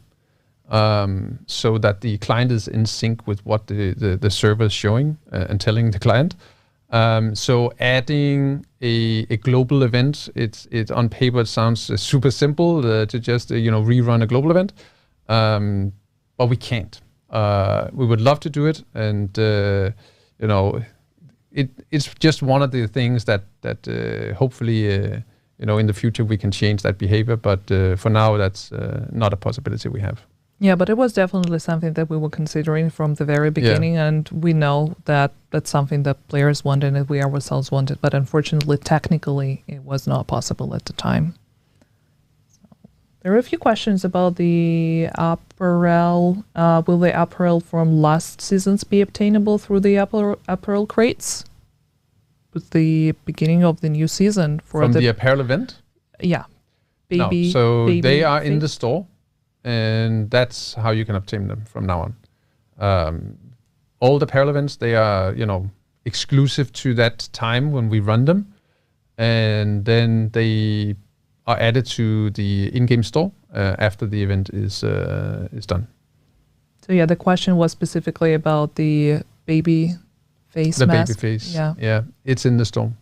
so that the client is in sync with what the server is showing and telling the client. So adding a global event, it on paper it sounds super simple to just rerun a global event, but we can't. We would love to do it, and it's just one of the things that hopefully in the future we can change that behavior. But for now, that's not a possibility we have. Yeah, but it was definitely something that we were considering from the very beginning, and we know that that's something that players wanted and we ourselves wanted, but unfortunately, technically, it was not possible at the time. So, there are a few questions about the apparel. Will the apparel from last seasons be obtainable through the apparel crates? With the beginning of the new season from the apparel event? Yeah. No, so they are in the store. And that's how you can obtain them from now on. All the apparel events, they are, exclusive to that time when we run them. And then they are added to the in-game store after the event is done. So yeah, the question was specifically about the baby face mask. The baby face, yeah. It's in the store.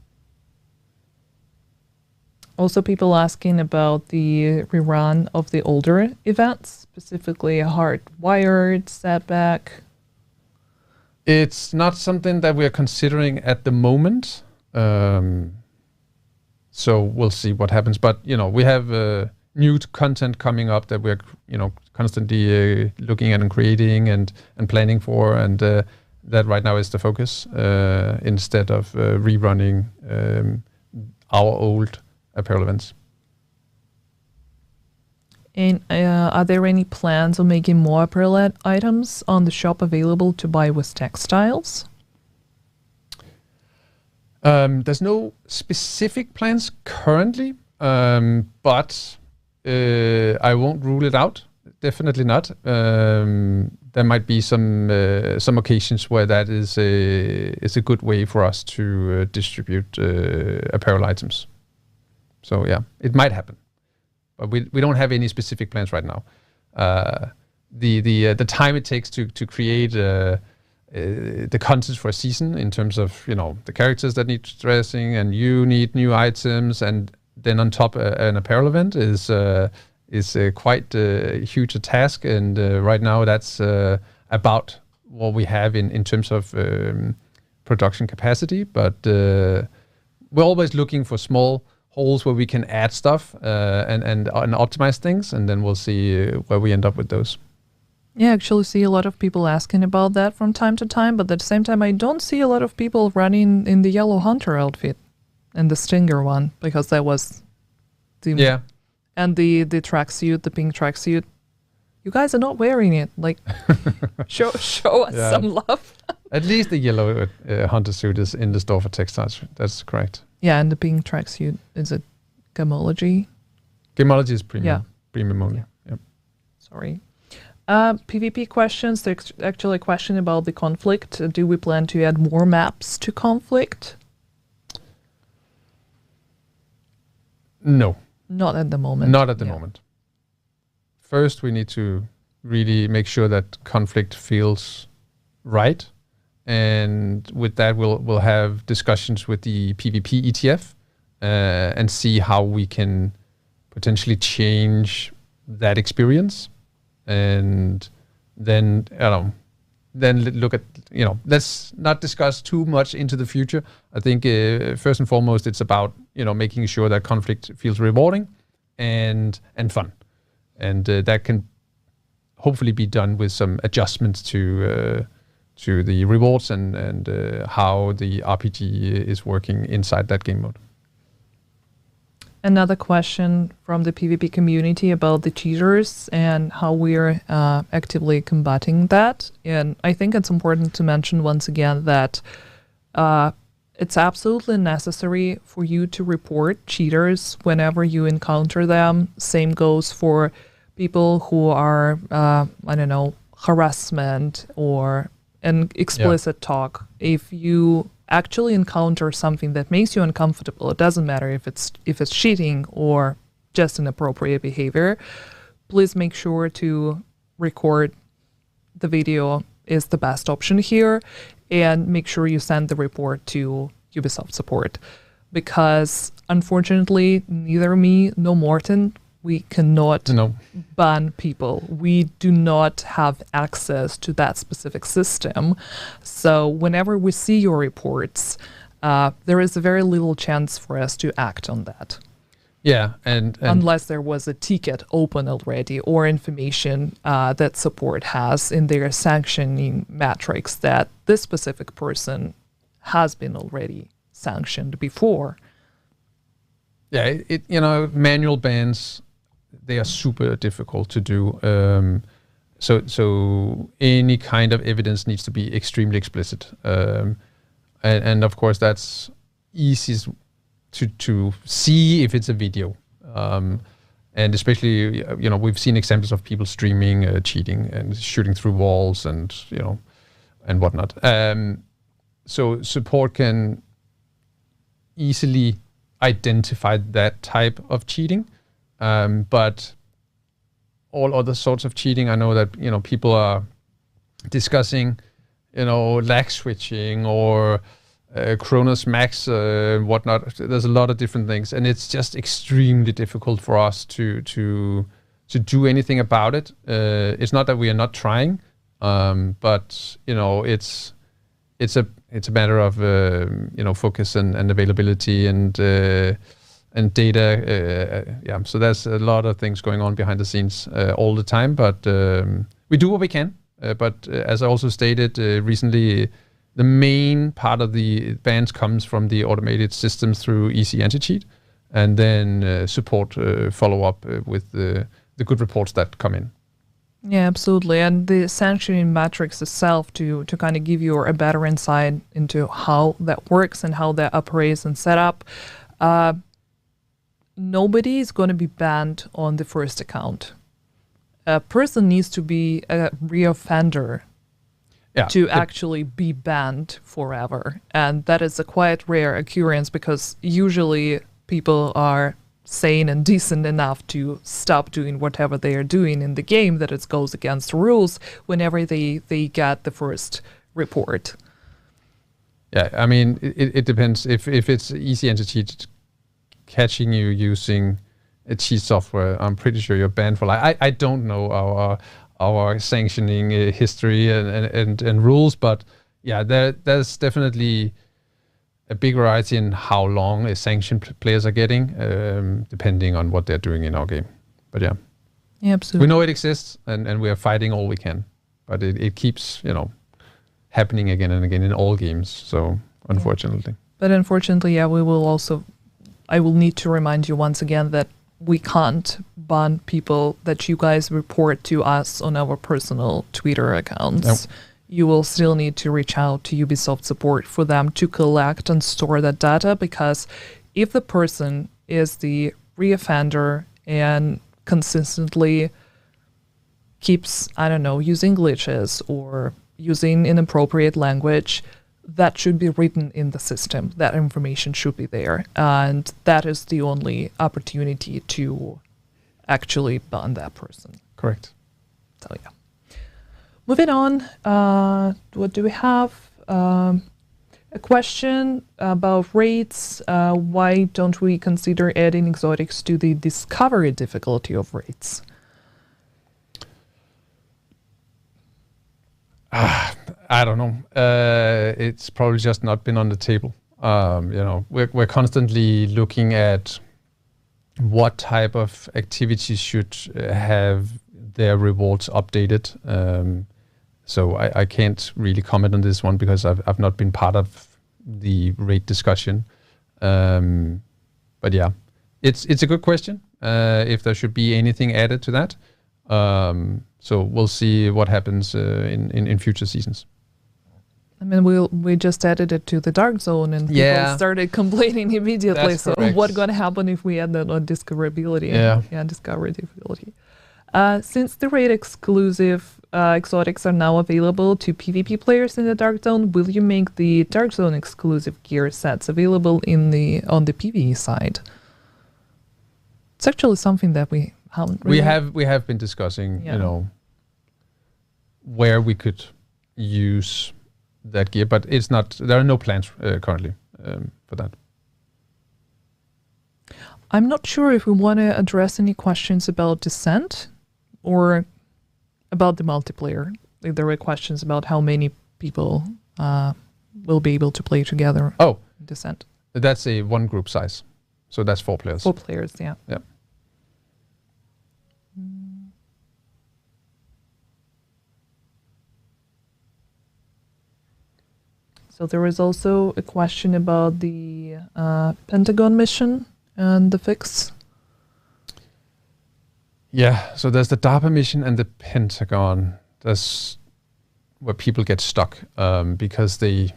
Also, people asking about the rerun of the older events, specifically Hardwired, Setback. It's not something that we're considering at the moment. So we'll see what happens. But, we have new content coming up that we're, constantly looking at and creating and planning for. And that right now is the focus instead of rerunning our old apparel events. And are there any plans on making more apparel items on the shop available to buy with textiles? There's no specific plans currently, but I won't rule it out. Definitely not. There might be some occasions where that is a good way for us to distribute apparel items. So yeah, it might happen, but we don't have any specific plans right now. The time it takes to create the content for a season in terms of the characters that need dressing and you need new items, and then on top an apparel event is quite a huge task. And right now that's about what we have in terms of production capacity. But we're always looking for small holes where we can add stuff and optimize things, and then we'll see where we end up with those. Yeah, I actually see a lot of people asking about that from time to time, but at the same time, I don't see a lot of people running in the yellow hunter outfit and the Stinger one, because that was the and the tracksuit, the pink tracksuit. You guys are not wearing it. Like, show us some love. At least the yellow hunter suit is in the store for textiles. That's correct. Yeah, and the pink tracksuit is a Gemology. Gemology is premium. Yeah. Premium only. Yeah. Sorry. PvP questions. There's actually a question about the conflict. Do we plan to add more maps to conflict? No. Not at the moment. Not at the moment. First, we need to really make sure that conflict feels right. And with that, we'll have discussions with the PvP ETF and see how we can potentially change that experience. And then, then look at, let's not discuss too much into the future. I think first and foremost, it's about, making sure that conflict feels rewarding and fun. And that can hopefully be done with some adjustments to the rewards and how the RPG is working inside that game mode. Another question from the PvP community about the cheaters and how we're actively combating that. And I think it's important to mention once again that it's absolutely necessary for you to report cheaters whenever you encounter them. Same goes for people who are, harassment or an explicit talk, if you actually encounter something that makes you uncomfortable, it doesn't matter if it's cheating or just inappropriate behavior, please make sure to record the video is the best option here, and make sure you send the report to Ubisoft support, because unfortunately neither me nor Morten, we cannot ban people. We do not have access to that specific system. So whenever we see your reports, there is a very little chance for us to act on that. Yeah, and unless there was a ticket open already or information that support has in their sanctioning matrix that this specific person has been already sanctioned before. Yeah, manual bans, they are super difficult to do. So any kind of evidence needs to be extremely explicit. And of course, that's easiest to see if it's a video. And especially, we've seen examples of people streaming, cheating and shooting through walls and whatnot. So support can easily identify that type of cheating. But all other sorts of cheating, I know that, people are discussing, lag switching or Cronus Max, whatnot. There's a lot of different things, and it's just extremely difficult for us to do anything about it. It's not that we are not trying, but it's a matter of focus and availability and data. So there's a lot of things going on behind the scenes all the time, but we do what we can. But as I also stated recently, the main part of the bans comes from the automated systems through EC Anti-Cheat, and then support follow up with the good reports that come in. Yeah, absolutely. And the sanctioning matrix itself to kind of give you a better insight into how that works and how that operates and set up. Nobody is going to be banned on the first account. A person needs to be a reoffender to actually be banned forever. And that is a quite rare occurrence, because usually people are sane and decent enough to stop doing whatever they are doing in the game that it goes against rules whenever they get the first report. Yeah, I mean, it depends. If it's easy anti-cheat catching you using a cheat software, I'm pretty sure you're banned for life. I don't know our sanctioning history and rules, but yeah, there's definitely a big variety in how long a sanctioned players are getting, depending on what they're doing in our game. But yeah, absolutely. We know it exists, and we are fighting all we can, but it keeps happening again and again in all games. So unfortunately, but unfortunately, I will need to remind you once again that we can't ban people that you guys report to us on our personal Twitter accounts. Nope. You will still need to reach out to Ubisoft support for them to collect and store that data, because if the person is the reoffender and consistently keeps, using glitches or using inappropriate language, that should be written in the system. That information should be there. And that is the only opportunity to actually ban that person. Correct. So, yeah. Moving on, what do we have? A question about raids. Why don't we consider adding exotics to the discovery difficulty of raids? I don't know. It's probably just not been on the table. We're constantly looking at what type of activities should have their rewards updated. So I can't really comment on this one because I've not been part of the raid discussion. But yeah, it's a good question. If there should be anything added to that. So we'll see what happens in future seasons. I mean, we just added it to the Dark Zone, and people started complaining immediately. That's so correct. what's going to happen if we add that on discoverability? Yeah, discovery difficulty. Since the raid exclusive exotics are now available to PvP players in the Dark Zone, will you make the Dark Zone exclusive gear sets available on the PvE side? It's actually something that we haven't really... We have been discussing, where we could use that gear, but it's not. There are no plans currently for that. I'm not sure if we want to address any questions about Descent or about the multiplayer. Like, there were questions about how many people will be able to play together. Oh, Descent. That's a one group size, so that's 4 players. 4 players, yeah. Yeah. So there was also a question about the Pentagon mission and the fix. Yeah, so there's the DARPA mission and the Pentagon. That's where people get stuck because they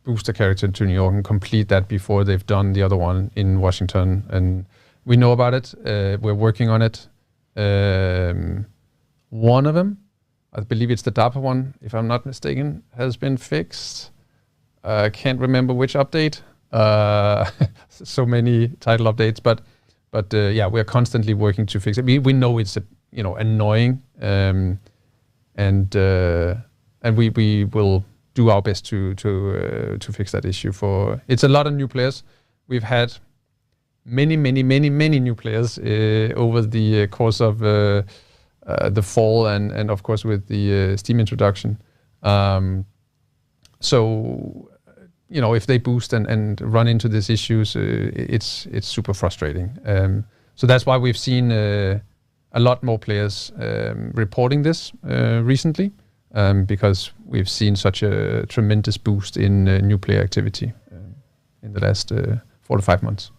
boost a character to New York and complete that before they've done the other one in Washington. And we know about it. We're working on it. One of them, I believe it's the DARPA one, if I'm not mistaken, has been fixed. I can't remember which update. So many title updates, but yeah, we're constantly working to fix it. We know it's annoying, and we will do our best to fix that issue. It's a lot of new players. We've had many new players over the course of the fall and of course with the Steam introduction. So if they boost and run into these issues, it's super frustrating. So that's why we've seen a lot more players reporting this recently, because we've seen such a tremendous boost in new player activity in the last 4 to 5 months.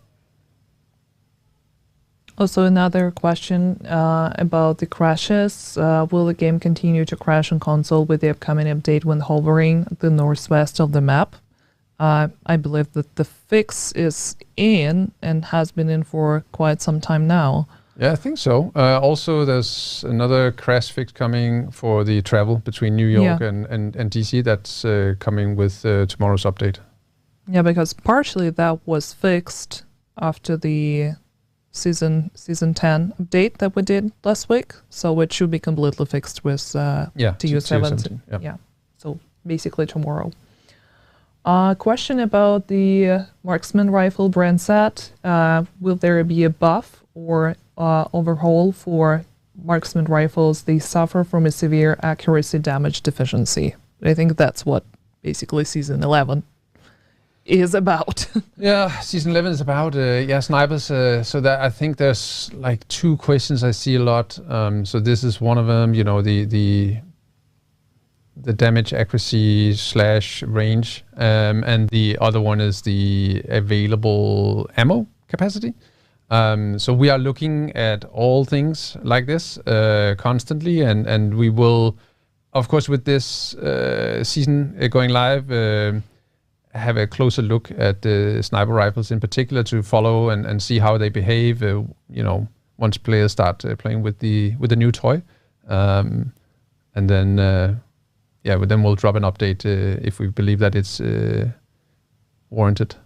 Also, another question about the crashes. Will the game continue to crash on console with the upcoming update when hovering the northwest of the map? I believe that the fix is in and has been in for quite some time now. Yeah, I think so. Also, there's another crash fix coming for the travel between New York and DC. That's coming with tomorrow's update. Yeah, because partially that was fixed after the season 10 update that we did last week. So it should be completely fixed with TU17. Yeah. So basically tomorrow. Question about the marksman rifle brand set. Will there be a buff or overhaul for marksman rifles? They suffer from a severe accuracy damage deficiency. I think that's what basically Season 11 is about. Yeah, Season 11 is about snipers. So that I think there's like 2 questions I see a lot. So this is one of them. The damage accuracy / range, and the other one is the available ammo capacity. So we are looking at all things like this constantly, and we will, of course, with this season going live, have a closer look at the sniper rifles in particular to follow and see how they behave. Once players start playing with the new toy, and then. But then we'll drop an update if we believe that it's warranted.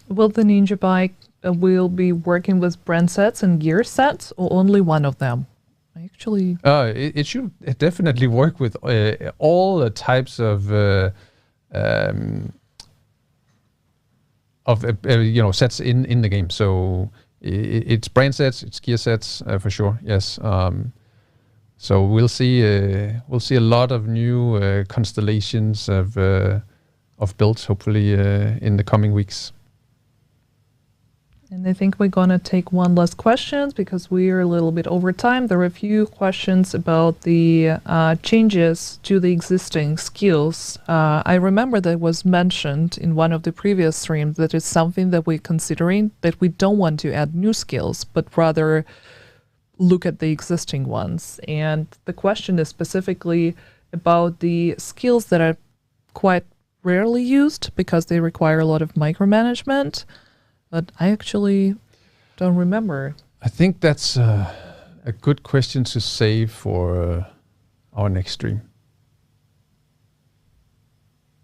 Will the Ninja Bike will be working with brand sets and gear sets, or only one of them? It should definitely work with all the types of sets in the game. So it's brand sets, it's gear sets for sure. Yes. So we'll see a lot of new constellations of builds, hopefully in the coming weeks. And I think we're gonna take one last question because we're a little bit over time. There are a few questions about the changes to the existing skills. I remember that was mentioned in one of the previous streams that it's something that we're considering, that we don't want to add new skills, but rather look at the existing ones. And the question is specifically about the skills that are quite rarely used because they require a lot of micromanagement, but I actually don't remember. I think that's a good question to save for our next stream.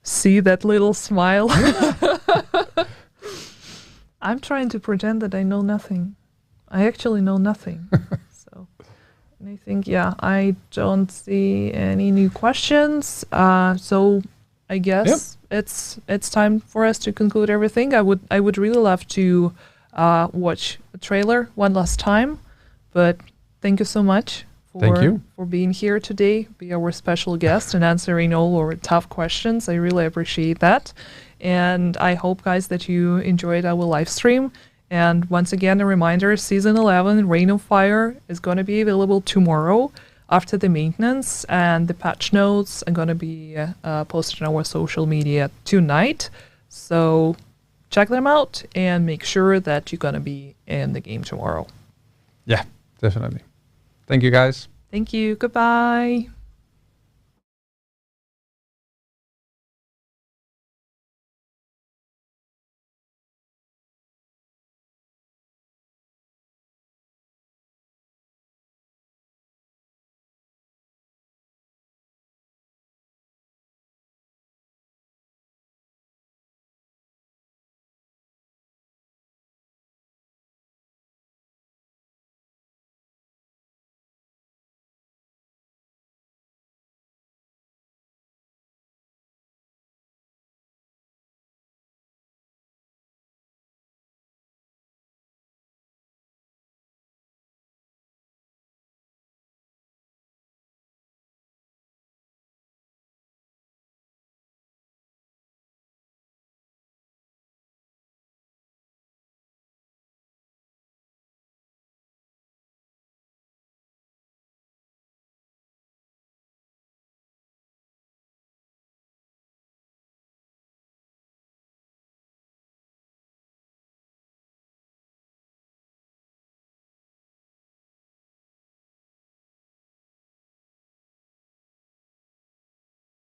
See that little smile? I'm trying to pretend that I know nothing. I actually know nothing. So, and I think, I don't see any new questions. So I guess it's time for us to conclude everything. I would really love to watch the trailer one last time, but thank you so much for being here today, be our special guest and answering all our tough questions. I really appreciate that. And I hope, guys, that you enjoyed our live stream. And once again, a reminder, Season 11, Reign of Fire, is going to be available tomorrow after the maintenance, and the patch notes are going to be posted on our social media tonight. So check them out and make sure that you're going to be in the game tomorrow. Yeah, definitely. Thank you, guys. Thank you. Goodbye.